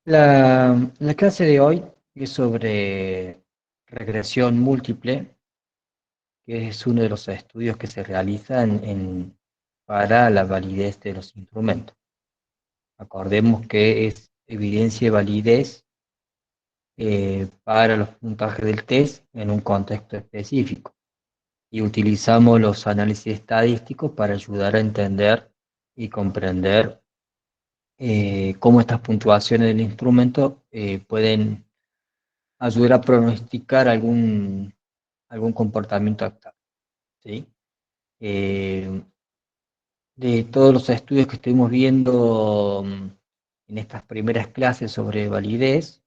La clase de hoy es sobre regresión múltiple, que es uno de los estudios que se realizan para la validez de los instrumentos. Acordemos que es evidencia y validez para los puntajes del test en un contexto específico. Y utilizamos los análisis estadísticos para ayudar a entender y comprender cómo estas puntuaciones del instrumento pueden ayudar a pronosticar algún comportamiento actual, ¿sí? Eh, de todos los estudios que estuvimos viendo en estas primeras clases sobre validez,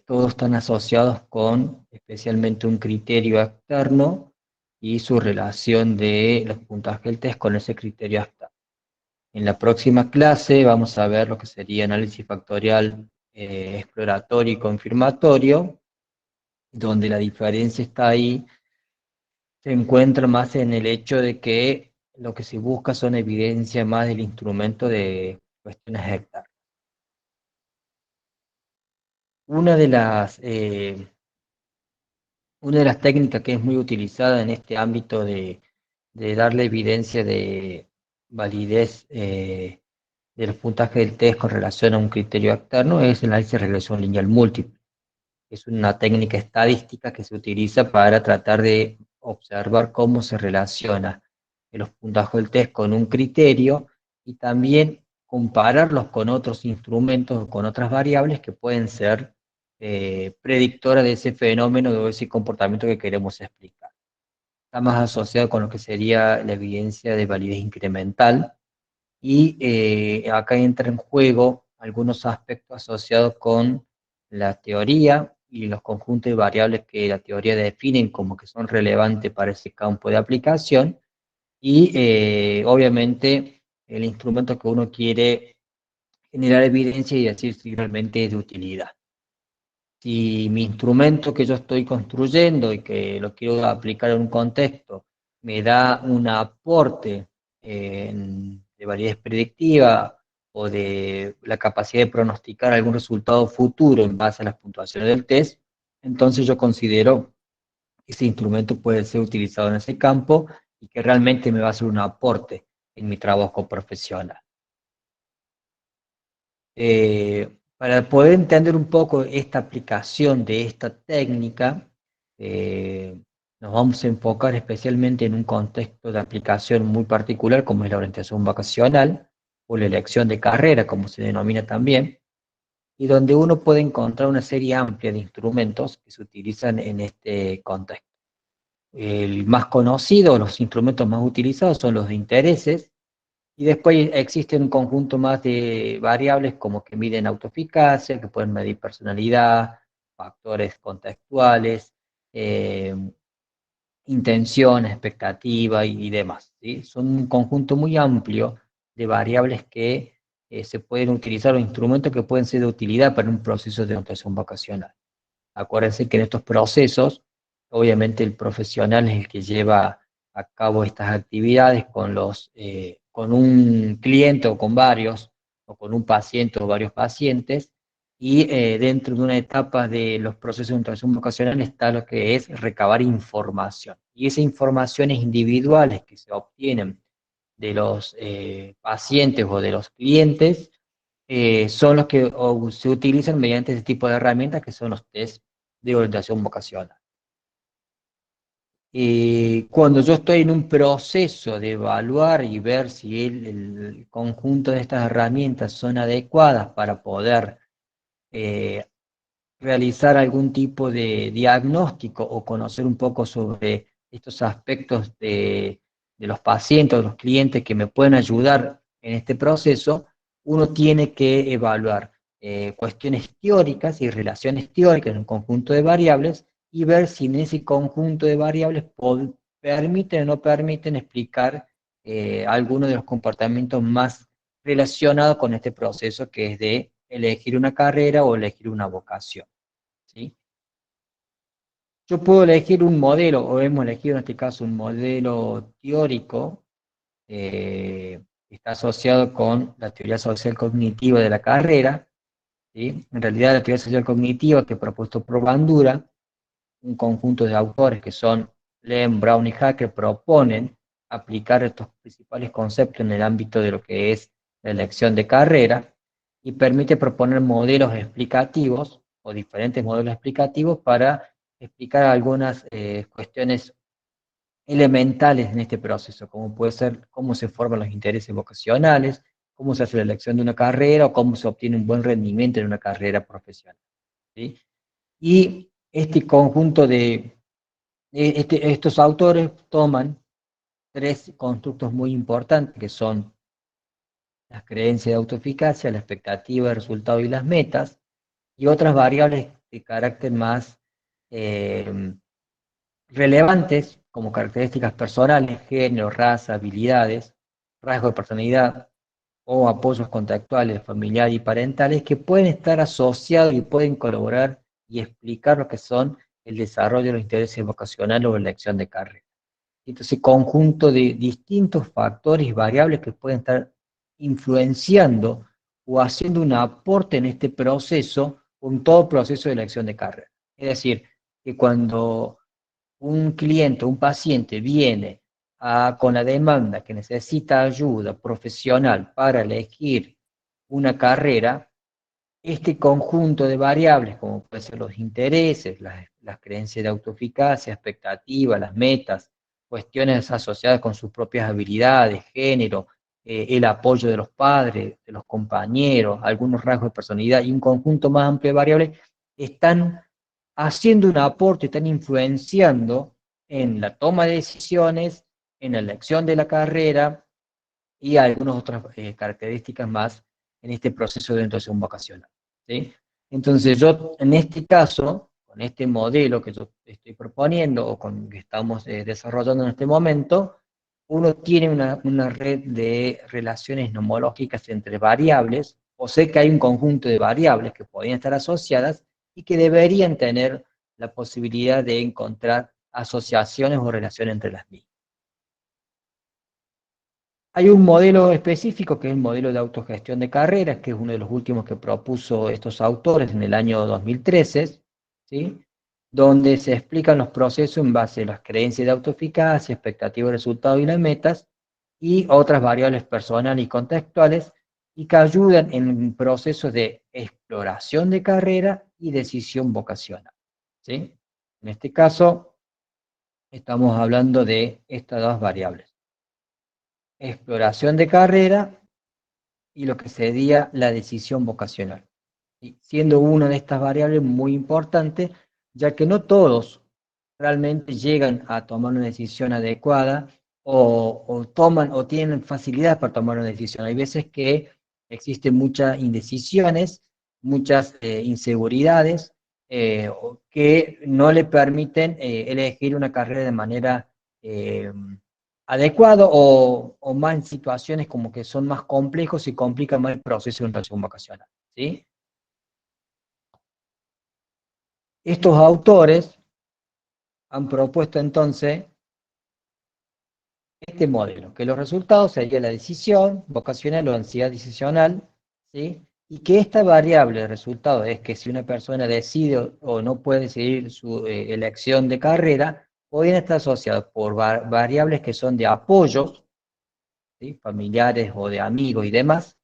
todos están asociados con especialmente un criterio externo y su relación de los puntajes del test con ese criterio externo. En la próxima clase vamos a ver lo que sería análisis factorial exploratorio y confirmatorio, donde la diferencia está ahí, se encuentra más en el hecho de que lo que se busca son evidencias más del instrumento de cuestiones hectare. Una de las, eh, una de las técnicas que es muy utilizada en este ámbito de darle evidencia de validez de los puntajes del test con relación a un criterio externo es el análisis de regresión lineal múltiple. Es una técnica estadística que se utiliza para tratar de observar cómo se relaciona los puntajes del test con un criterio y también compararlos con otros instrumentos o con otras variables que pueden ser predictoras de ese fenómeno o de ese comportamiento que queremos explicar. Está más asociado con lo que sería la evidencia de validez incremental y acá entra en juego algunos aspectos asociados con la teoría y los conjuntos de variables que la teoría definen como que son relevantes para ese campo de aplicación y obviamente el instrumento que uno quiere generar evidencia y decir si realmente es de utilidad. Si mi instrumento que yo estoy construyendo y que lo quiero aplicar en un contexto me da un aporte de validez predictiva o de la capacidad de pronosticar algún resultado futuro en base a las puntuaciones del test, entonces yo considero que ese instrumento puede ser utilizado en ese campo y que realmente me va a hacer un aporte en mi trabajo profesional. Para poder entender un poco esta aplicación de esta técnica, eh, nos vamos a enfocar especialmente en un contexto de aplicación muy particular, como es la orientación vacacional o la elección de carrera, como se denomina también, y donde uno puede encontrar una serie amplia de instrumentos que se utilizan en este contexto. El más conocido, los instrumentos más utilizados son los de intereses, y después existe un conjunto más de variables como que miden autoeficacia, que pueden medir personalidad, factores contextuales, eh, intención, expectativa y demás, ¿sí? Son un conjunto muy amplio de variables que se pueden utilizar o instrumentos que pueden ser de utilidad para un proceso de anotación vacacional. Acuérdense que en estos procesos, obviamente el profesional es el que lleva a cabo estas actividades con un cliente o con varios, o con un paciente o varios pacientes, y dentro de una etapa de los procesos de interacción vocacional está lo que es recabar información. Y esas informaciones individuales que se obtienen de los pacientes o de los clientes son los que se utilizan mediante este tipo de herramientas que son los test de orientación vocacional. Cuando yo estoy en un proceso de evaluar y ver si el conjunto de estas herramientas son adecuadas para poder eh, realizar algún tipo de diagnóstico o conocer un poco sobre estos aspectos de los pacientes o los clientes que me pueden ayudar en este proceso, uno tiene que evaluar cuestiones teóricas y relaciones teóricas en un conjunto de variables y ver si en ese conjunto de variables permiten o no permiten explicar algunos de los comportamientos más relacionados con este proceso que es de elegir una carrera o elegir una vocación. ¿Sí? Yo puedo elegir un modelo, o hemos elegido en este caso un modelo teórico, que está asociado con la teoría social cognitiva de la carrera, ¿sí? En realidad, la teoría social cognitiva que propuesto por Bandura, un conjunto de autores que son Lem, Brown y Hacker, proponen aplicar estos principales conceptos en el ámbito de lo que es la elección de carrera y permite proponer modelos explicativos o diferentes modelos explicativos para explicar algunas cuestiones elementales en este proceso, como puede ser cómo se forman los intereses vocacionales, cómo se hace la elección de una carrera o cómo se obtiene un buen rendimiento en una carrera profesional. ¿Sí? Y este conjunto estos autores toman tres constructos muy importantes, que son las creencias de autoeficacia, la expectativa de resultado y las metas, y otras variables de carácter más eh, relevantes, como características personales, género, raza, habilidades, rasgos de personalidad o apoyos contactuales, familiares y parentales, que pueden estar asociados y pueden colaborar y explicar lo que son el desarrollo de los intereses vocacionales o la elección de carrera. Entonces, conjunto de distintos factores y variables que pueden estar influenciando o haciendo un aporte en este proceso, en todo proceso de elección de carrera. Es decir, que cuando un cliente, un paciente viene con la demanda que necesita ayuda profesional para elegir una carrera, este conjunto de variables, como pueden ser los intereses, las creencias de autoeficacia, expectativas, las metas, cuestiones asociadas con sus propias habilidades, género, el apoyo de los padres, de los compañeros, algunos rasgos de personalidad y un conjunto más amplio de variables, están haciendo un aporte, están influenciando en la toma de decisiones, en la elección de la carrera y algunas otras características más en este proceso de orientación vocacional. ¿Sí? Entonces yo, en este caso, con este modelo que yo estoy proponiendo o con que estamos desarrollando en este momento, uno tiene una red de relaciones nomológicas entre variables, o sé que hay un conjunto de variables que podrían estar asociadas y que deberían tener la posibilidad de encontrar asociaciones o relaciones entre las mismas. Hay un modelo específico que es el modelo de autogestión de carreras, que es uno de los últimos que propuso estos autores en el año 2013, ¿sí? Donde se explican los procesos en base a las creencias de autoeficacia, expectativas de resultados y las metas, y otras variables personales y contextuales, y que ayudan en procesos de exploración de carrera y decisión vocacional. ¿Sí? En este caso, estamos hablando de estas dos variables: exploración de carrera y lo que sería la decisión vocacional, y siendo una de estas variables muy importante, ya que no todos realmente llegan a tomar una decisión adecuada o toman o tienen facilidad para tomar una decisión. Hay veces que existen muchas indecisiones, muchas inseguridades que no le permiten elegir una carrera de manera eh, adecuada o más en situaciones como que son más complejos y complican más el proceso de orientación vocacional. ¿Sí? Estos autores han propuesto entonces este modelo, que los resultados serían la decisión vocacional o ansiedad decisional, ¿sí? Y que esta variable de resultado es que si una persona decide o no puede seguir su elección de carrera, pueden estar asociados por variables que son de apoyos, ¿sí? Familiares o de amigos y demás,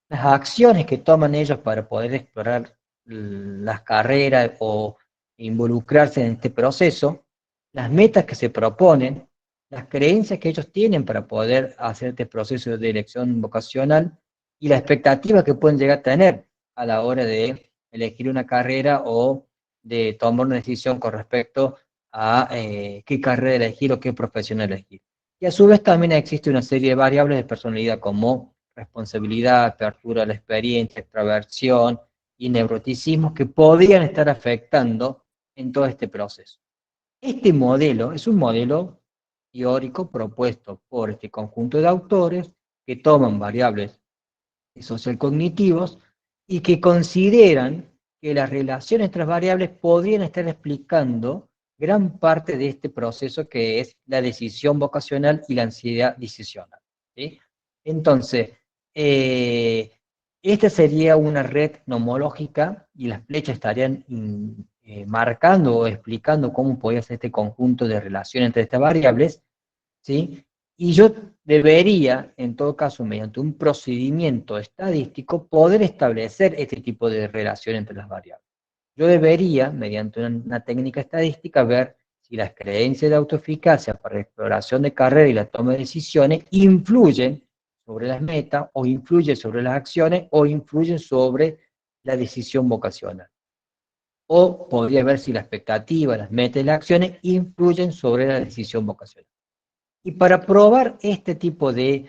las acciones que toman ellos para poder explorar las carreras o involucrarse en este proceso, las metas que se proponen, las creencias que ellos tienen para poder hacer este proceso de elección vocacional y la expectativa que pueden llegar a tener a la hora de elegir una carrera o de tomar una decisión con respecto a qué carrera elegir o qué profesión elegir. Y a su vez también existe una serie de variables de personalidad como responsabilidad, apertura a la experiencia, extraversión y neuroticismo que podrían estar afectando en todo este proceso. Este modelo es un modelo teórico propuesto por este conjunto de autores que toman variables social-cognitivos y que consideran que las relaciones entre variables podrían estar explicando gran parte de este proceso que es la decisión vocacional y la ansiedad decisional. ¿Sí? Entonces, eh, Esta sería una red nomológica y las flechas estarían marcando o explicando cómo podía ser este conjunto de relación entre estas variables, ¿sí? Y yo debería, en todo caso, mediante un procedimiento estadístico, poder establecer este tipo de relación entre las variables. Yo debería, mediante una técnica estadística, ver si las creencias de autoeficacia para la exploración de carrera y la toma de decisiones influyen sobre las metas, o influyen sobre las acciones, o influyen sobre la decisión vocacional. O podría ver si la expectativa, las metas y las acciones influyen sobre la decisión vocacional. Y para probar este tipo de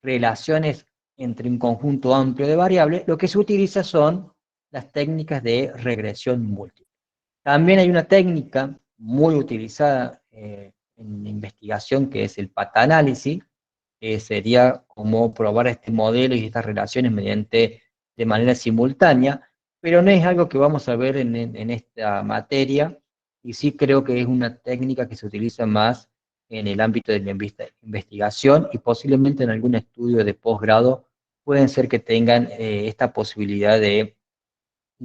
relaciones entre un conjunto amplio de variables, lo que se utiliza son las técnicas de regresión múltiple. También hay una técnica muy utilizada en investigación que es el pata-análisis, que sería como probar este modelo y estas relaciones de manera simultánea, pero no es algo que vamos a ver en esta materia, y sí creo que es una técnica que se utiliza más en el ámbito de la investigación, y posiblemente en algún estudio de posgrado pueden ser que tengan esta posibilidad de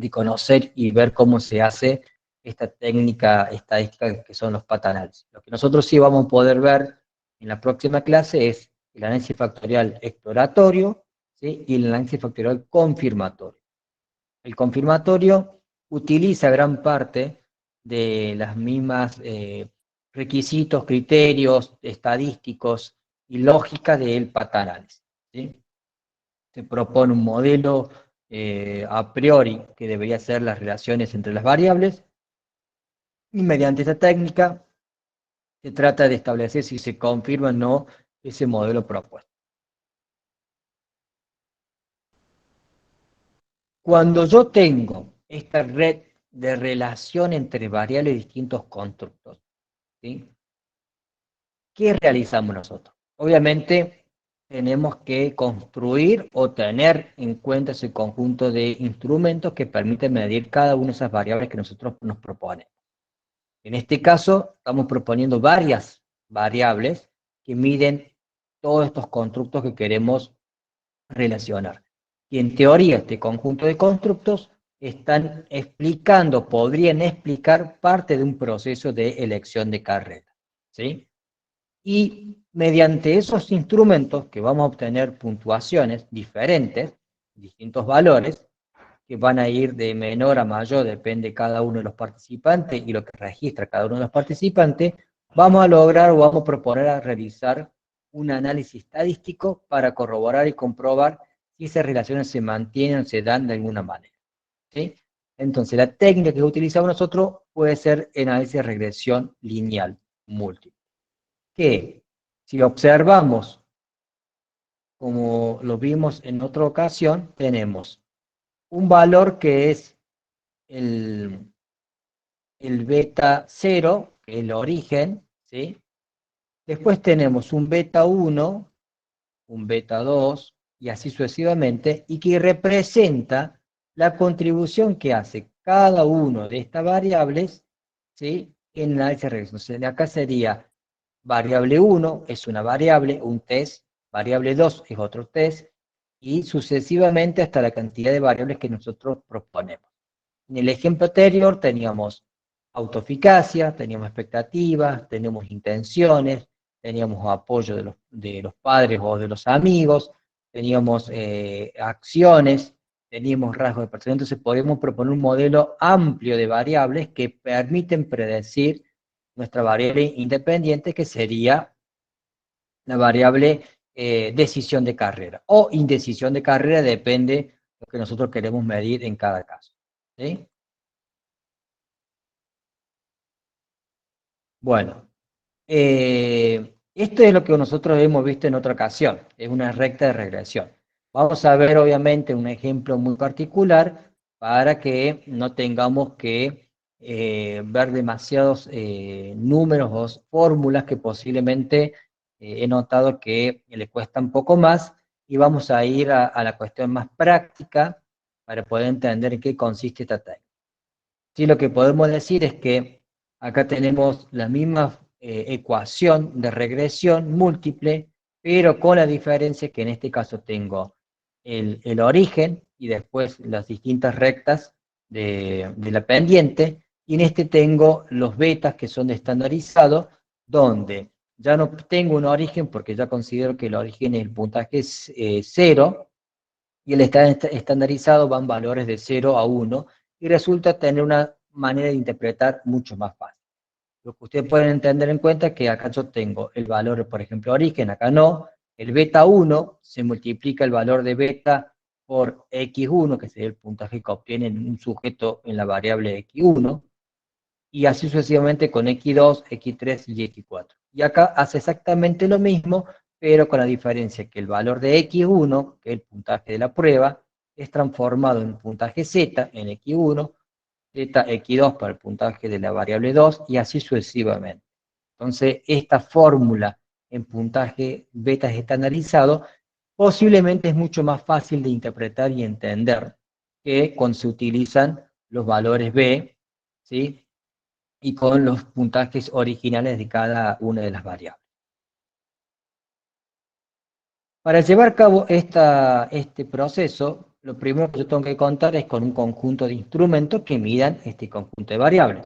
conocer y ver cómo se hace esta técnica estadística que son los pata-análisis. Lo que nosotros sí vamos a poder ver en la próxima clase es el análisis factorial exploratorio, ¿sí? Y el análisis factorial confirmatorio. El confirmatorio utiliza gran parte de las mismas requisitos, criterios estadísticos y lógica del pata-análisis, ¿sí? Se propone un modelo a priori que debería ser las relaciones entre las variables, y mediante esta técnica se trata de establecer si se confirma o no ese modelo propuesto. Cuando yo tengo esta red de relación entre variables y distintos constructos, ¿sí? ¿Qué realizamos nosotros? Obviamente tenemos que construir o tener en cuenta ese conjunto de instrumentos que permiten medir cada una de esas variables que nosotros nos proponemos. En este caso, estamos proponiendo varias variables que miden todos estos constructos que queremos relacionar. Y en teoría, este conjunto de constructos están explicando, podrían explicar parte de un proceso de elección de carrera, ¿sí? Y mediante esos instrumentos que vamos a obtener puntuaciones diferentes, distintos valores, que van a ir de menor a mayor, depende de cada uno de los participantes y lo que registra cada uno de los participantes, vamos a lograr o vamos a proponer a realizar un análisis estadístico para corroborar y comprobar si esas relaciones se mantienen o se dan de alguna manera, ¿sí? Entonces, la técnica que utilizamos nosotros puede ser el análisis de regresión lineal múltiple, que si observamos, como lo vimos en otra ocasión, tenemos un valor que es el, el beta 0, que es el origen, ¿sí? Después tenemos un beta 1, un beta 2, y así sucesivamente, y que representa la contribución que hace cada uno de estas variables, ¿sí? En el análisis de regresión. Entonces, acá sería variable 1 es una variable, un test, variable 2 es otro test, y sucesivamente hasta la cantidad de variables que nosotros proponemos. En el ejemplo anterior teníamos autoeficacia, teníamos expectativas, teníamos intenciones, teníamos apoyo de los padres o de los amigos, teníamos acciones, teníamos rasgos de personalidad. Entonces podemos proponer un modelo amplio de variables que permiten predecir nuestra variable independiente, que sería la variable decisión de carrera o indecisión de carrera, depende de lo que nosotros queremos medir en cada caso, ¿sí? Bueno, esto es lo que nosotros hemos visto en otra ocasión, es una recta de regresión. Vamos a ver obviamente un ejemplo muy particular para que no tengamos que ver demasiados números o fórmulas que posiblemente he notado que le cuesta un poco más, y vamos a ir a la cuestión más práctica para poder entender en qué consiste esta técnica. Sí, lo que podemos decir es que acá tenemos la misma ecuación de regresión múltiple, pero con la diferencia que en este caso tengo el origen y después las distintas rectas de la pendiente, y en este tengo los betas que son estandarizados, donde ya no tengo un origen porque ya considero que el origen es el puntaje es, 0, y el estandarizado van valores de 0 a 1, y resulta tener una manera de interpretar mucho más fácil. Lo que ustedes pueden entender en cuenta es que acá yo tengo el valor, por ejemplo, origen, acá no. El beta 1 se multiplica el valor de beta por x1, que sería el puntaje que obtiene un sujeto en la variable x1, y así sucesivamente con x2, x3 y x4. Y acá hace exactamente lo mismo, pero con la diferencia que el valor de x1, que es el puntaje de la prueba, es transformado en puntaje z en x1, z x2 para el puntaje de la variable 2, y así sucesivamente. Entonces, esta fórmula en puntaje beta estandarizado posiblemente es mucho más fácil de interpretar y entender que cuando se utilizan los valores B, ¿sí? Y con los puntajes originales de cada una de las variables. Para llevar a cabo este proceso, lo primero que yo tengo que contar es con un conjunto de instrumentos que midan este conjunto de variables.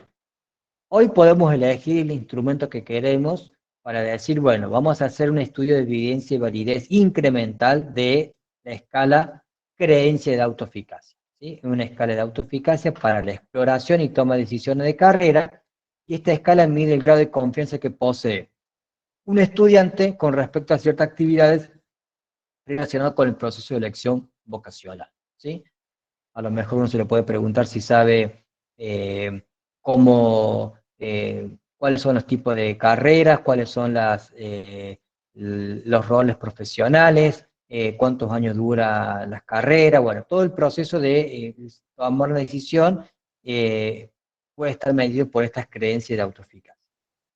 Hoy podemos elegir el instrumento que queremos para decir, bueno, vamos a hacer un estudio de evidencia y validez incremental de la escala creencia de autoeficacia, ¿sí? Una escala de autoeficacia para la exploración y toma de decisiones de carrera, y esta escala mide el grado de confianza que posee un estudiante con respecto a ciertas actividades relacionadas con el proceso de elección vocacional, ¿sí? A lo mejor uno se le puede preguntar si sabe cómo, cuáles son los tipos de carreras, cuáles son los roles profesionales, cuántos años dura las carreras, bueno, todo el proceso de tomar una decisión puede estar medido por estas creencias de autoeficacia.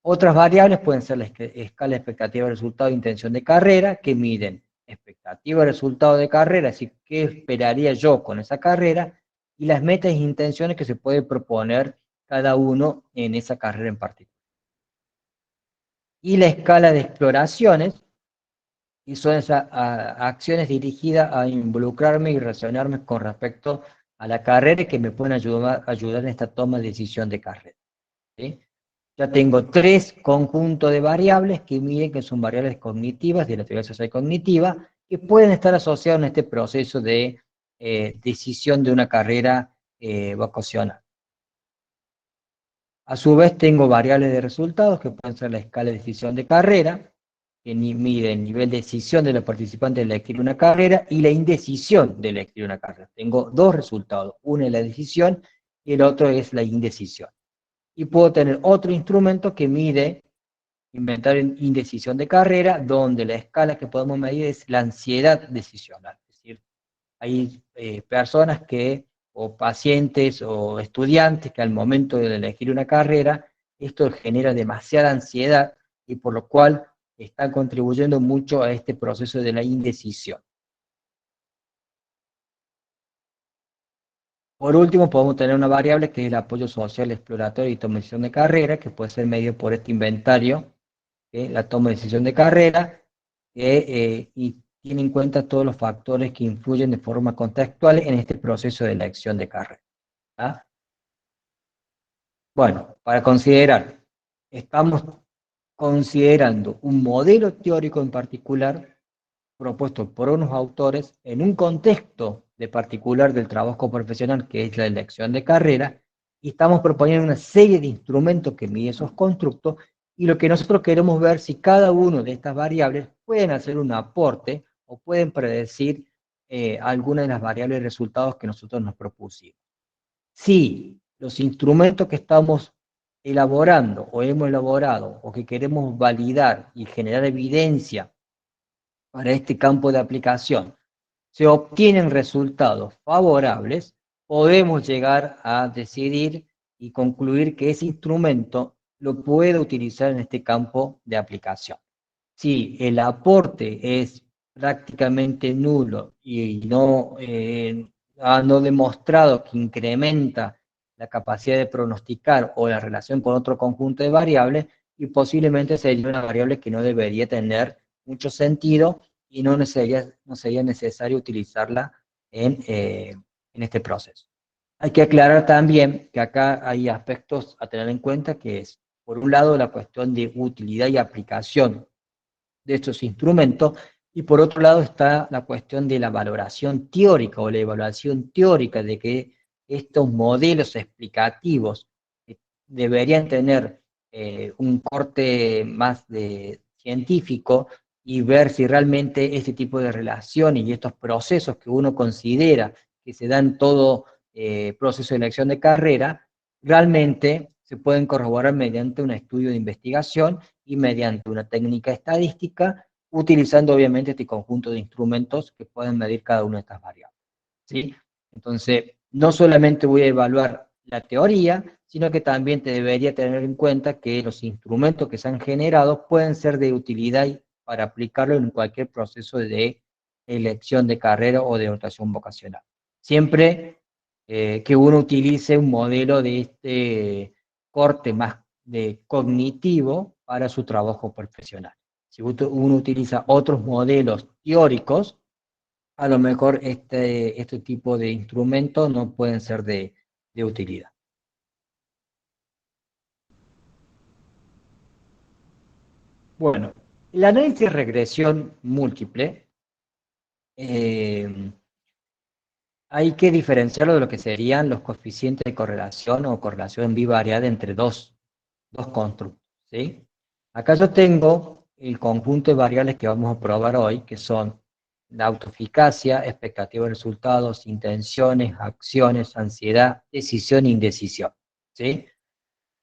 Otras variables pueden ser la escala de expectativa de resultado de intención de carrera, que miden expectativa de resultado de carrera, es decir, qué esperaría yo con esa carrera, y las metas e intenciones que se puede proponer cada uno en esa carrera en particular. Y la escala de exploraciones, y son esas acciones dirigidas a involucrarme y relacionarme con respecto a la carrera y que me pueden ayudar en esta toma de decisión de carrera, ¿sí? Ya tengo 3 conjuntos de variables que miden que son variables cognitivas de la teoría social cognitiva, que pueden estar asociadas en este proceso de decisión de una carrera vocacional. A su vez tengo variables de resultados que pueden ser la escala de decisión de carrera, que mide el nivel de decisión de los participantes de elegir una carrera, y la indecisión de elegir una carrera. Tengo 2 resultados, uno es la decisión y el otro es la indecisión. Y puedo tener otro instrumento que mide inventario en indecisión de carrera, donde la escala que podemos medir es la ansiedad decisional. Es decir, hay personas que, o pacientes o estudiantes que al momento de elegir una carrera, esto genera demasiada ansiedad y por lo cual están contribuyendo mucho a este proceso de la indecisión. Por último, podemos tener una variable que es el apoyo social exploratorio y toma de decisión de carrera, que puede ser medido por este inventario, la toma de decisión de carrera, y tiene en cuenta todos los factores que influyen de forma contextual en este proceso de elección de carrera. ¿Ah? Bueno, para considerar, estamos considerando un modelo teórico en particular propuesto por unos autores en un contexto de particular del trabajo profesional, que es la elección de carrera, y estamos proponiendo una serie de instrumentos que miden esos constructos, y lo que nosotros queremos ver si cada una de estas variables pueden hacer un aporte o pueden predecir alguna de las variables de resultados que nosotros nos propusimos. Si los instrumentos que estamos elaborando o hemos elaborado o que queremos validar y generar evidencia para este campo de aplicación se obtienen resultados favorables, podemos llegar a decidir y concluir que ese instrumento lo puede utilizar en este campo de aplicación. Si el aporte es prácticamente nulo y no demostrado que incrementa la capacidad de pronosticar o la relación con otro conjunto de variables, y posiblemente sería una variable que no debería tener mucho sentido y no sería necesario utilizarla en este proceso. Hay que aclarar también que acá hay aspectos a tener en cuenta, que es, por un lado, la cuestión de utilidad y aplicación de estos instrumentos, y por otro lado está la cuestión de la valoración teórica o la evaluación teórica de que estos modelos explicativos deberían tener un corte más científico, y ver si realmente este tipo de relaciones y estos procesos que uno considera que se dan todo proceso de elección de carrera, realmente se pueden corroborar mediante un estudio de investigación y mediante una técnica estadística, utilizando obviamente este conjunto de instrumentos que pueden medir cada una de estas variables, ¿sí? Entonces, no solamente voy a evaluar la teoría, sino que también te debería tener en cuenta que los instrumentos que se han generado pueden ser de utilidad para aplicarlo en cualquier proceso de elección de carrera o de orientación vocacional. Siempre que uno utilice un modelo de este corte más de cognitivo para su trabajo profesional. Si uno utiliza otros modelos teóricos, a lo mejor este tipo de instrumentos no pueden ser de utilidad. Bueno, el análisis de regresión múltiple eh, hay que diferenciarlo de lo que serían los coeficientes de correlación o correlación bivariada entre dos constructos, ¿sí? Acá yo tengo el conjunto de variables que vamos a probar hoy, que son la autoeficacia, expectativa de resultados, intenciones, acciones, ansiedad, decisión e indecisión, ¿sí?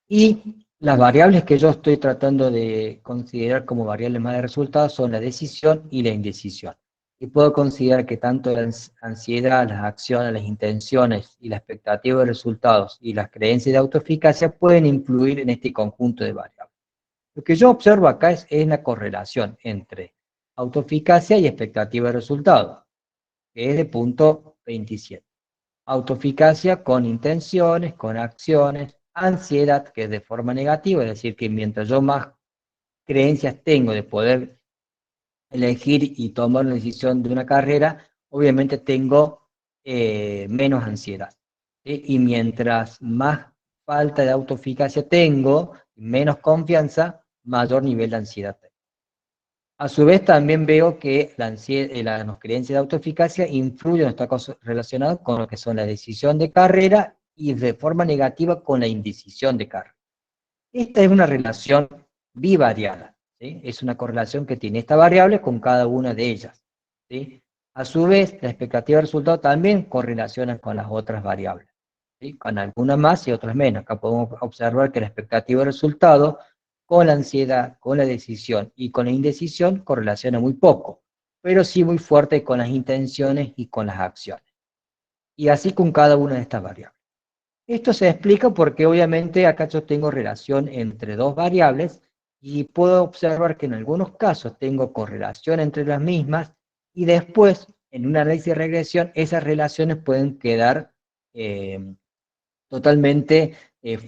Y las variables que yo estoy tratando de considerar como variables más de resultados son la decisión y la indecisión. Y puedo considerar que tanto la ansiedad, las acciones, las intenciones y la expectativa de resultados y las creencias de autoeficacia pueden influir en este conjunto de variables. Lo que yo observo acá es la correlación entre autoeficacia y expectativa de resultados, que es de punto 27. Autoeficacia con intenciones, con acciones, ansiedad, que es de forma negativa, es decir, que mientras yo más creencias tengo de poder elegir y tomar una decisión de una carrera, obviamente tengo menos ansiedad, ¿sí? Y mientras más falta de autoeficacia tengo, menos confianza, mayor nivel de ansiedad tengo. A su vez, también veo que las creencias de autoeficacia influyen, está relacionado con lo que son la decisión de carrera y de forma negativa con la indecisión de carrera. Esta es una relación bivariada, ¿sí? Es una correlación que tiene esta variable con cada una de ellas, ¿sí? A su vez, la expectativa de resultado también correlaciona con las otras variables, ¿sí? Con algunas más y otras menos. Acá podemos observar que la expectativa de resultado con la ansiedad, con la decisión y con la indecisión correlaciona muy poco, pero sí muy fuerte con las intenciones y con las acciones. Y así con cada una de estas variables. Esto se explica porque obviamente acá yo tengo relación entre dos variables y puedo observar que en algunos casos tengo correlación entre las mismas, y después en un análisis de regresión esas relaciones pueden quedar eh, totalmente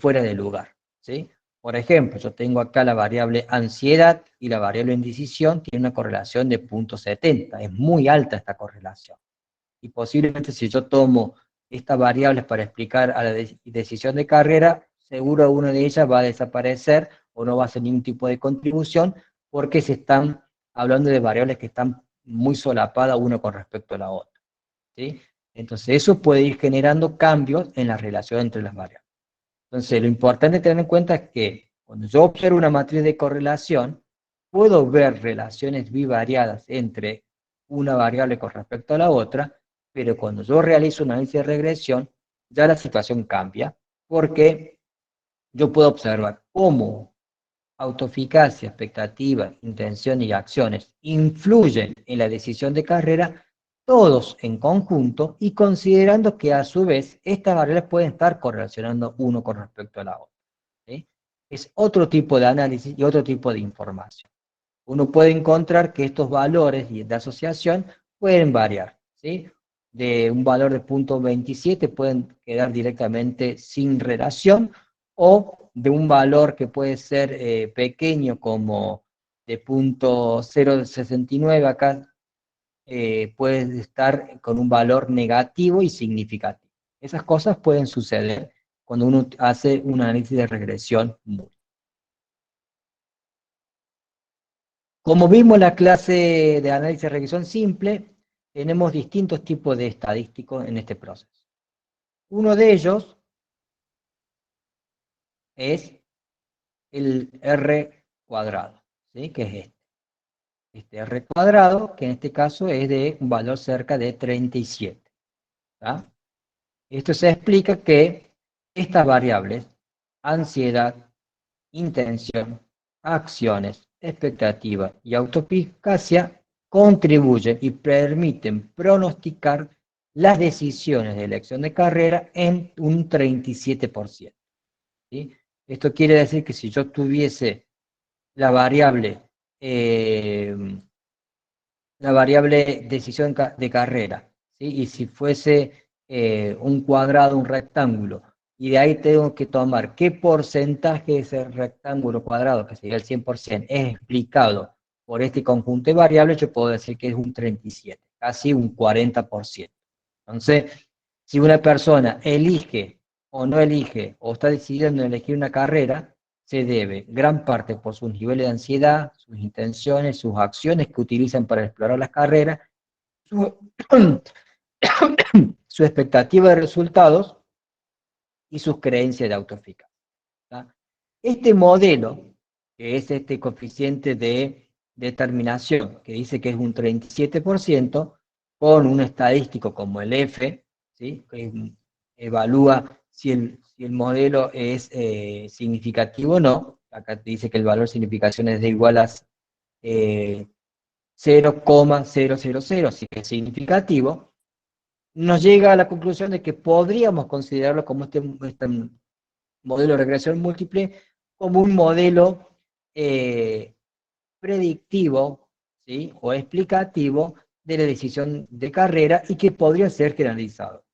fuera de lugar, ¿sí? Por ejemplo, yo tengo acá la variable ansiedad y la variable indecisión tiene una correlación de 0,70, es muy alta esta correlación. Y posiblemente si yo tomo estas variables para explicar a la decisión de carrera, seguro una de ellas va a desaparecer o no va a hacer ningún tipo de contribución, porque se están hablando de variables que están muy solapadas una con respecto a la otra, ¿sí? Entonces eso puede ir generando cambios en la relación entre las variables. Entonces lo importante tener en cuenta es que cuando yo observo una matriz de correlación, puedo ver relaciones bivariadas entre una variable con respecto a la otra, pero cuando yo realizo un análisis de regresión, ya la situación cambia, porque yo puedo observar cómo autoeficacia, expectativa, intención y acciones influyen en la decisión de carrera, todos en conjunto, y considerando que a su vez estas variables pueden estar correlacionando uno con respecto a la otra, ¿sí? Es otro tipo de análisis y otro tipo de información. Uno puede encontrar que estos valores de asociación pueden variar, ¿sí? De un valor de 0,27 pueden quedar directamente sin relación, o de un valor que puede ser pequeño como de 0,069 acá, puede estar con un valor negativo y significativo. Esas cosas pueden suceder cuando uno hace un análisis de regresión múltiple. Como vimos en la clase de análisis de regresión simple, tenemos distintos tipos de estadísticos en este proceso. Uno de ellos es el R cuadrado, ¿sí? Que es este R cuadrado, que en este caso es de un valor cerca de 37. ¿Tá? Esto se explica que estas variables, ansiedad, intención, acciones, expectativa y autoeficacia, contribuyen y permiten pronosticar las decisiones de elección de carrera en un 37%. ¿Sí? Esto quiere decir que si yo tuviese la variable, eh, la variable decisión de carrera, ¿sí? Y si fuese un cuadrado, un rectángulo, y de ahí tengo que tomar qué porcentaje de ese rectángulo cuadrado, que sería el 100%, es explicado por este conjunto de variables, yo puedo decir que es un 37, casi un 40%. Entonces, si una persona elige o no elige, o está decidiendo elegir una carrera, se debe gran parte por sus niveles de ansiedad, sus intenciones, sus acciones que utilizan para explorar las carreras, su, su expectativa de resultados y sus creencias de autoeficacia. Este modelo, que es este coeficiente de determinación, que dice que es un 37%, con un estadístico como el F, ¿sí? Que evalúa si el modelo es significativo o no. Acá dice que el valor de significación es de igual a 0,000, así que es significativo. Nos llega a la conclusión de que podríamos considerarlo como este modelo de regresión múltiple como un modelo eh, predictivo, ¿sí? O explicativo de la decisión de carrera y que podría ser generalizado.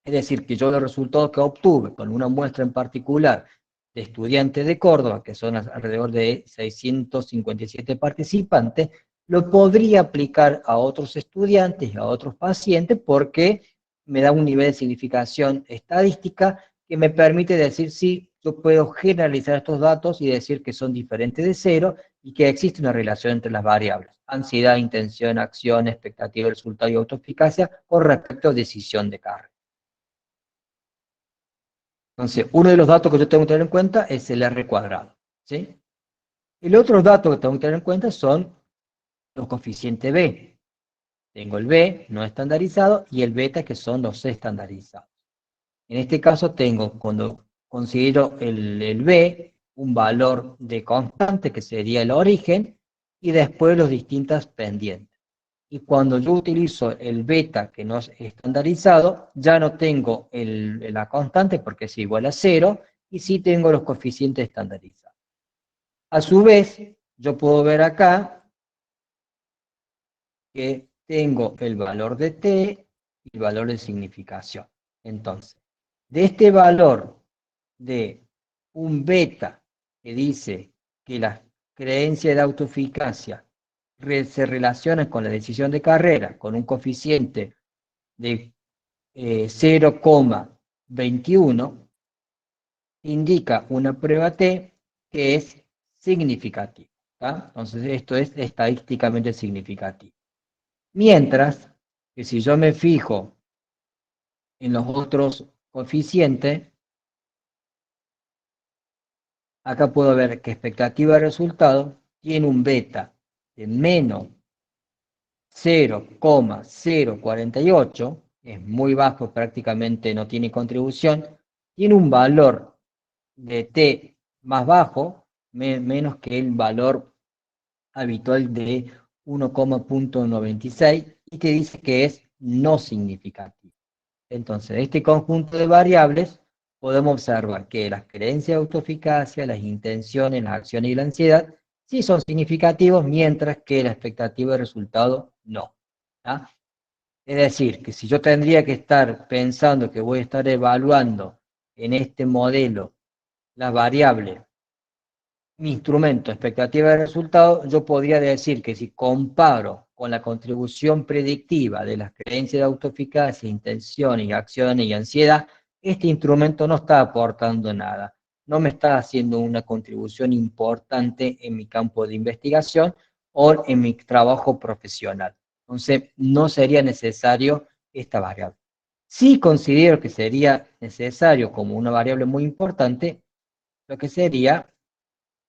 Es decir, que yo los resultados que obtuve con una muestra en particular de estudiantes de Córdoba, que son alrededor de 657 participantes, lo podría aplicar a otros estudiantes y a otros pacientes porque me da un nivel de significación estadística que me permite decir si yo puedo generalizar estos datos y decir que son diferentes de cero y que existe una relación entre las variables, ansiedad, intención, acción, expectativa, resultado y autoeficacia con respecto a decisión de carga. Entonces, uno de los datos que yo tengo que tener en cuenta es el R cuadrado, ¿sí? Y los otros datos que tengo que tener en cuenta son los coeficientes B. Tengo el B no estandarizado y el beta que son los estandarizados. En este caso tengo, cuando considero el B, un valor de constante que sería el origen y después los distintas pendientes. Y cuando yo utilizo el beta que no es estandarizado, ya no tengo la constante porque es igual a cero, y sí tengo los coeficientes estandarizados. A su vez, yo puedo ver acá que tengo el valor de t y el valor de significación. Entonces, de este valor de un beta que dice que las creencias de autoeficacia se relacionan con la decisión de carrera, con un coeficiente de 0,21, indica una prueba T que es significativa. Entonces esto es estadísticamente significativo. Mientras que si yo me fijo en los otros coeficientes, acá puedo ver que expectativa de resultado tiene un beta de menos 0,048, es muy bajo, prácticamente no tiene contribución, tiene un valor de t más bajo, menos que el valor habitual de 1,96 y que dice que es no significativo. Entonces, de este conjunto de variables podemos observar que las creencias de autoeficacia, las intenciones, las acciones y la ansiedad sí son significativos, mientras que la expectativa de resultado no. ¿Ah? Es decir, que si yo tendría que estar pensando que voy a estar evaluando en este modelo las variables, mi instrumento, expectativa de resultado, yo podría decir que si comparo con la contribución predictiva de las creencias de autoeficacia, intenciones, acciones y ansiedad, este instrumento no está aportando nada, no me está haciendo una contribución importante en mi campo de investigación o en mi trabajo profesional. Entonces, no sería necesario esta variable. Sí considero que sería necesario como una variable muy importante lo que sería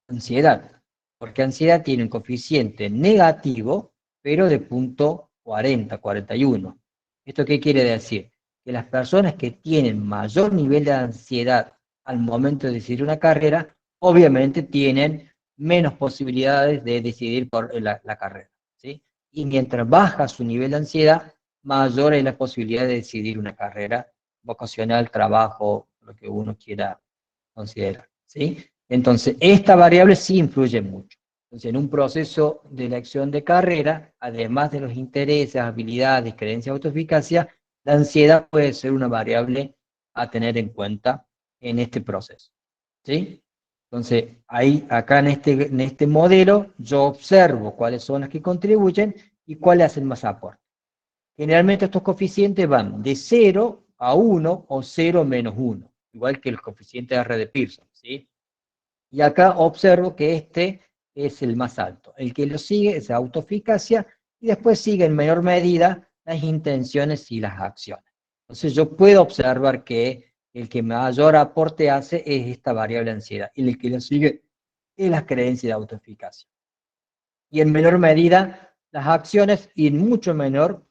ansiedad, porque ansiedad tiene un coeficiente negativo, pero de punto 40, 41. ¿Esto qué quiere decir? Que las personas que tienen mayor nivel de ansiedad al momento de decidir una carrera, obviamente tienen menos posibilidades de decidir por la carrera, ¿sí? Y mientras baja su nivel de ansiedad, mayor es la posibilidad de decidir una carrera vocacional, trabajo, lo que uno quiera considerar, ¿sí? Entonces, esta variable sí influye mucho. Entonces, en un proceso de elección de carrera, además de los intereses, habilidades, creencias, autoeficacia, la ansiedad puede ser una variable a tener en cuenta en este proceso, ¿sí? Entonces, ahí, acá en este modelo, yo observo cuáles son las que contribuyen y cuáles hacen más aporte. Generalmente estos coeficientes van de 0 a 1 o 0 menos 1, igual que el coeficiente R de Pearson, ¿sí? Y acá observo que este es el más alto. El que lo sigue es autoeficacia y después sigue en menor medida las intenciones y las acciones. Entonces yo puedo observar que el que mayor aporte hace es esta variable ansiedad y el que lo sigue es la creencia de autoeficacia. Y en menor medida las acciones y en mucho menor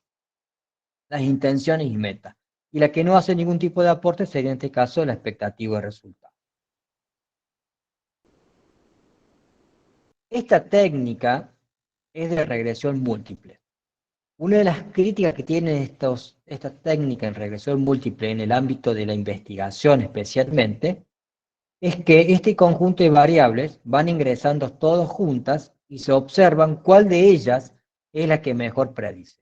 las intenciones y metas. Y la que no hace ningún tipo de aporte sería en este caso la expectativa de resultado. Esta técnica es de regresión múltiple. Una de las críticas que tiene esta técnica en regresión múltiple en el ámbito de la investigación especialmente, es que este conjunto de variables van ingresando todas juntas y se observan cuál de ellas es la que mejor predice.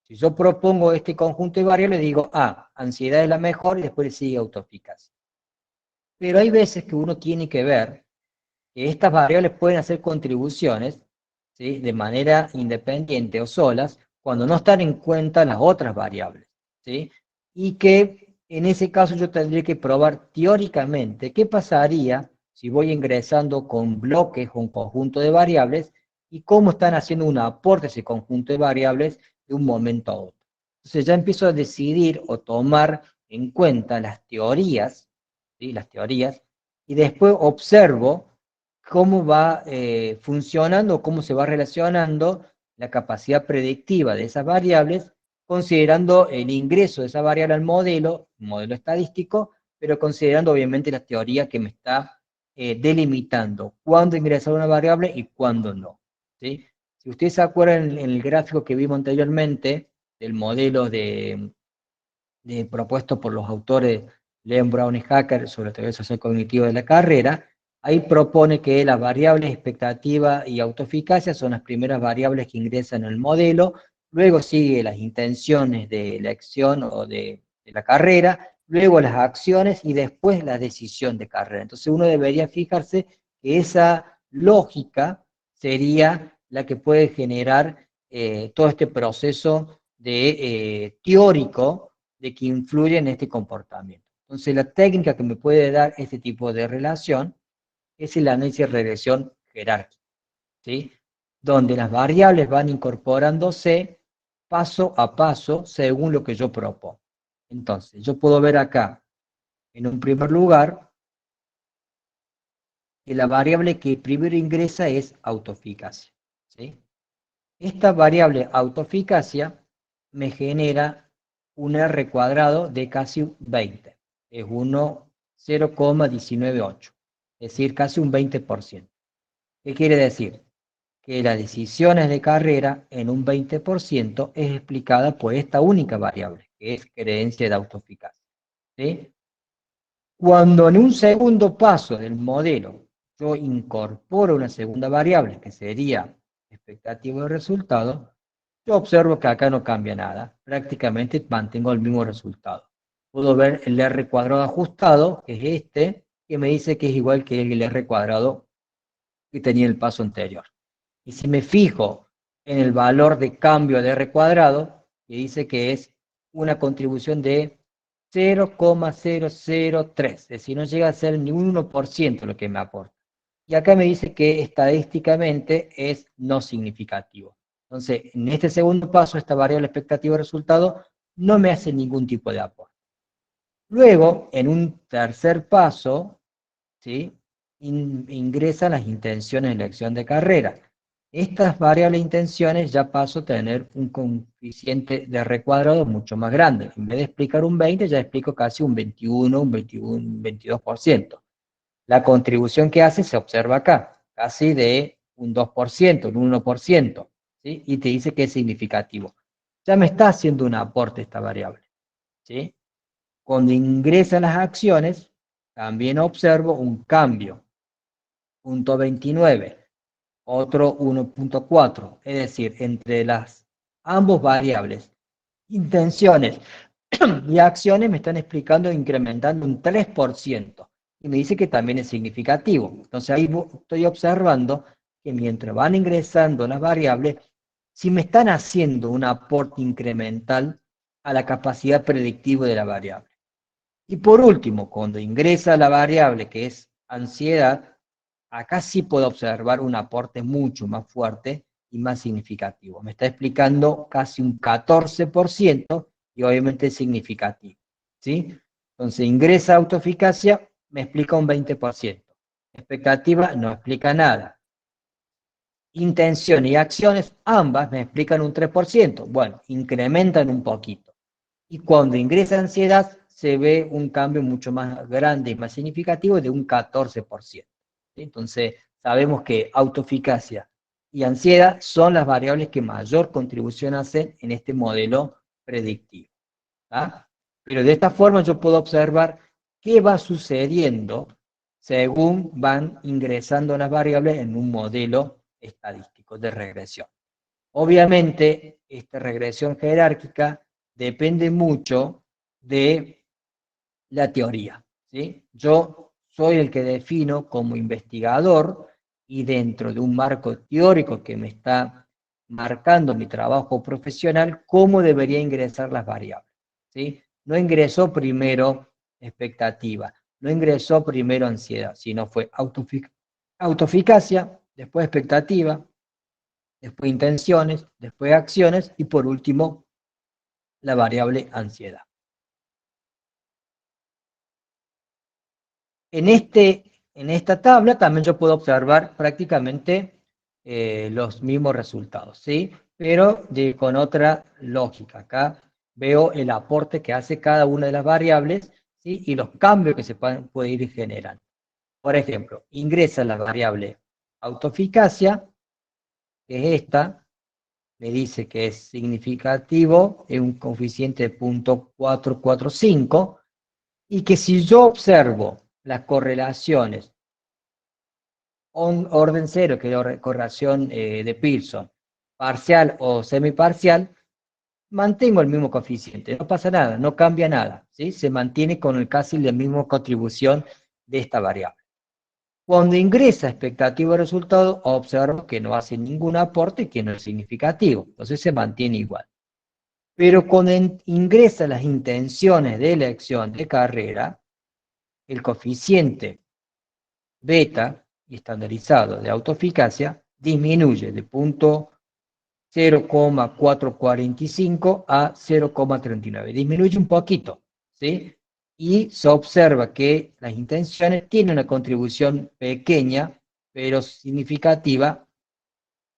Si yo propongo este conjunto de variables, digo, ansiedad es la mejor y después le sigue autoeficacia. Pero hay veces que uno tiene que ver que estas variables pueden hacer contribuciones, ¿sí?, de manera independiente o solas, cuando no están en cuenta las otras variables, ¿sí? Y que en ese caso yo tendría que probar teóricamente qué pasaría si voy ingresando con bloques o un conjunto de variables y cómo están haciendo un aporte a ese conjunto de variables de un momento a otro. Entonces ya empiezo a decidir o tomar en cuenta las teorías, ¿sí?, las teorías, y después observo cómo va funcionando, cómo se va relacionando la capacidad predictiva de esas variables, considerando el ingreso de esa variable al modelo, un modelo estadístico, pero considerando obviamente la teoría que me está delimitando cuándo ingresar una variable y cuándo no, ¿sí? Si ustedes se acuerdan en el gráfico que vimos anteriormente, del modelo propuesto por los autores Leon Brown y Hacker sobre la teoría social cognitiva de la carrera, ahí propone que las variables expectativa y autoeficacia son las primeras variables que ingresan en el modelo, luego sigue las intenciones de elección o de la carrera, luego las acciones y después la decisión de carrera. Entonces uno debería fijarse que esa lógica sería la que puede generar todo este proceso de teórico de que influye en este comportamiento. Entonces, la técnica que me puede dar este tipo de relación es el análisis de regresión jerárquica, ¿sí? Donde las variables van incorporándose paso a paso según lo que yo propongo. Entonces, yo puedo ver acá, en un primer lugar, que la variable que primero ingresa es autoeficacia, ¿sí? Esta variable autoeficacia me genera un R cuadrado de casi 20. Es 0,198. Es decir, casi un 20%. ¿Qué quiere decir? Que las decisiones de carrera en un 20% es explicada por esta única variable, que es creencia de autoeficacia, ¿sí? Cuando en un segundo paso del modelo yo incorporo una segunda variable, que sería expectativa de resultado, yo observo que acá no cambia nada, prácticamente mantengo el mismo resultado. Puedo ver el R cuadrado ajustado, que es este, que me dice que es igual que el R cuadrado que tenía el paso anterior. Y si me fijo en el valor de cambio de R cuadrado, que dice que es una contribución de 0,003, es decir, no llega a ser ni un 1% lo que me aporta. Y acá me dice que estadísticamente es no significativo. Entonces, en este segundo paso, esta variable expectativa de resultado no me hace ningún tipo de aporte. Luego, en un tercer paso, ¿sí? Ingresan las intenciones de elección de carrera. Estas variables intenciones ya paso a tener un coeficiente de R cuadrado mucho más grande. En vez de explicar un 20, ya explico casi un 21, un 21, un 22%. La contribución que hace se observa acá, casi de un 2%, un 1%, ¿sí? Y te dice que es significativo. Ya me está haciendo un aporte esta variable, ¿sí? Cuando ingresan las acciones, también observo un cambio, 0,29, otro 1,4. Es decir, entre las ambos variables, intenciones y acciones me están explicando incrementando un 3%. Y me dice que también es significativo. Entonces ahí estoy observando que mientras van ingresando las variables, si me están haciendo un aporte incremental a la capacidad predictiva de la variable. Y por último, cuando ingresa la variable que es ansiedad, acá sí puedo observar un aporte mucho más fuerte y más significativo. Me está explicando casi un 14% y obviamente es significativo, ¿sí? Entonces ingresa autoeficacia, me explica un 20%. Expectativa no explica nada. Intención y acciones, ambas me explican un 3%. Bueno, incrementan un poquito. Y cuando ingresa ansiedad, se ve un cambio mucho más grande y más significativo de un 14%. Entonces, sabemos que autoeficacia y ansiedad son las variables que mayor contribución hacen en este modelo predictivo. ¿Ah? Pero de esta forma yo puedo observar qué va sucediendo según van ingresando las variables en un modelo estadístico de regresión. Obviamente, esta regresión jerárquica depende mucho de la teoría, ¿sí? Yo soy el que defino como investigador y dentro de un marco teórico que me está marcando mi trabajo profesional, cómo debería ingresar las variables, ¿sí? No ingresó primero expectativa, no ingresó primero ansiedad, sino fue autoeficacia, después expectativa, después intenciones, después acciones y por último la variable ansiedad. En esta tabla también yo puedo observar prácticamente los mismos resultados, ¿sí? Pero con otra lógica. Acá veo el aporte que hace cada una de las variables, ¿sí? Y los cambios que se pueden ir generando. Por ejemplo, ingresa la variable autoeficacia, que es esta, me dice que es significativo, es un coeficiente de 0,445, y que si yo observo las correlaciones orden cero, que es la correlación de Pearson, parcial o semiparcial, mantengo el mismo coeficiente, no pasa nada, no cambia nada, ¿sí? Se mantiene con casi la misma contribución de esta variable. Cuando ingresa expectativa de resultado, observo que no hace ningún aporte y que no es significativo, entonces se mantiene igual. Pero cuando ingresa las intenciones de elección de carrera, el coeficiente beta y estandarizado de autoeficacia disminuye de 0,445 a 0,39. Disminuye un poquito, ¿sí? Y se observa que las intenciones tienen una contribución pequeña, pero significativa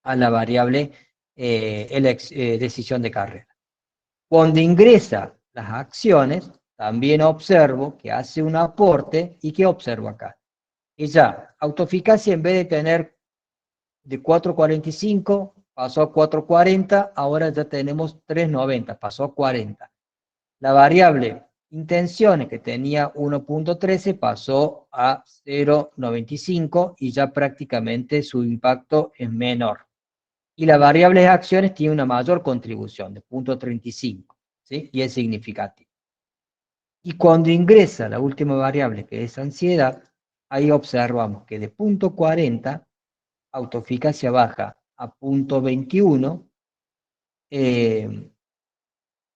a la variable decisión de carrera. Cuando ingresa las acciones, también observo que hace un aporte, ¿y qué observo acá? Y ya, autoeficacia en vez de tener de 4,45 pasó a 4,40, ahora ya tenemos 3,90, pasó a 40. La variable intenciones que tenía 1,13 pasó a 0,95 y ya prácticamente su impacto es menor. Y la variable de acciones tiene una mayor contribución de 0,35, ¿sí? Y es significativo. Y cuando ingresa la última variable, que es ansiedad, ahí observamos que de 0,40 autoeficacia baja a punto 21,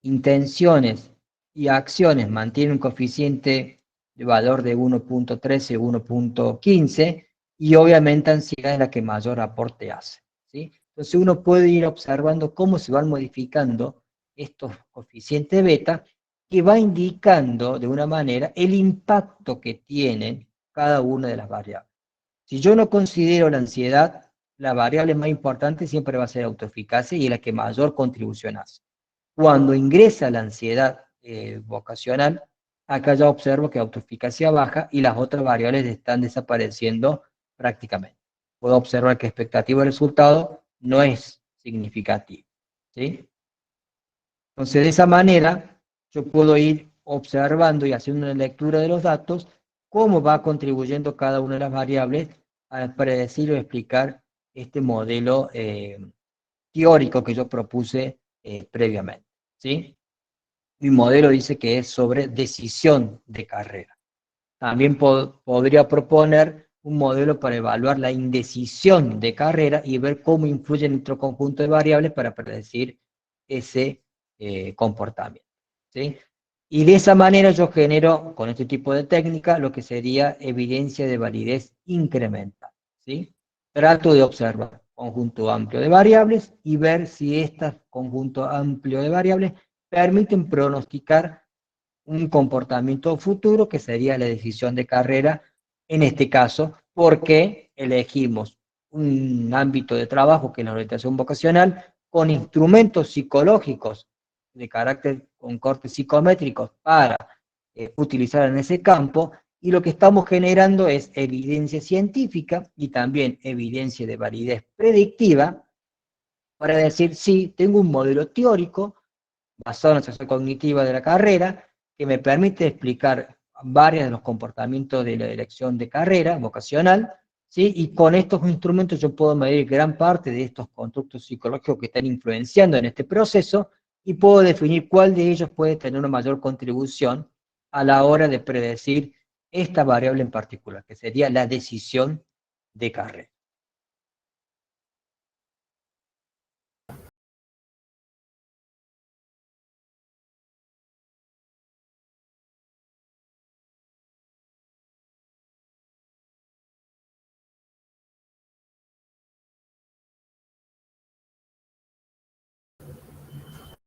intenciones y acciones mantienen un coeficiente de valor de 1.13, 1.15, y obviamente ansiedad es la que mayor aporte hace, ¿sí? Entonces uno puede ir observando cómo se van modificando estos coeficientes beta, que va indicando de una manera el impacto que tienen cada una de las variables. Si yo no considero la ansiedad, la variable más importante siempre va a ser autoeficacia y es la que mayor contribución hace. Cuando ingresa la ansiedad vocacional, acá ya observo que autoeficacia baja y las otras variables están desapareciendo prácticamente. Puedo observar que expectativa de resultado no es significativa, ¿sí? Entonces, de esa manera, yo puedo ir observando y haciendo una lectura de los datos, cómo va contribuyendo cada una de las variables a predecir o explicar este modelo teórico que yo propuse previamente, ¿sí? Mi modelo dice que es sobre decisión de carrera. También podría proponer un modelo para evaluar la indecisión de carrera y ver cómo influye en nuestro conjunto de variables para predecir ese comportamiento, ¿sí? Y de esa manera yo genero, con este tipo de técnica, lo que sería evidencia de validez incremental, ¿sí? Trato de observar conjunto amplio de variables y ver si este conjunto amplio de variables permiten pronosticar un comportamiento futuro que sería la decisión de carrera, en este caso, porque elegimos un ámbito de trabajo que es la orientación vocacional con instrumentos psicológicos de carácter con cortes psicométricos para utilizar en ese campo, y lo que estamos generando es evidencia científica y también evidencia de validez predictiva para decir, sí, tengo un modelo teórico basado en la sociedad cognitiva de la carrera, que me permite explicar varios de los comportamientos de la elección de carrera vocacional, ¿sí? Y con estos instrumentos yo puedo medir gran parte de estos constructos psicológicos que están influenciando en este proceso y puedo definir cuál de ellos puede tener una mayor contribución a la hora de predecir esta variable en particular, que sería la decisión de carrera.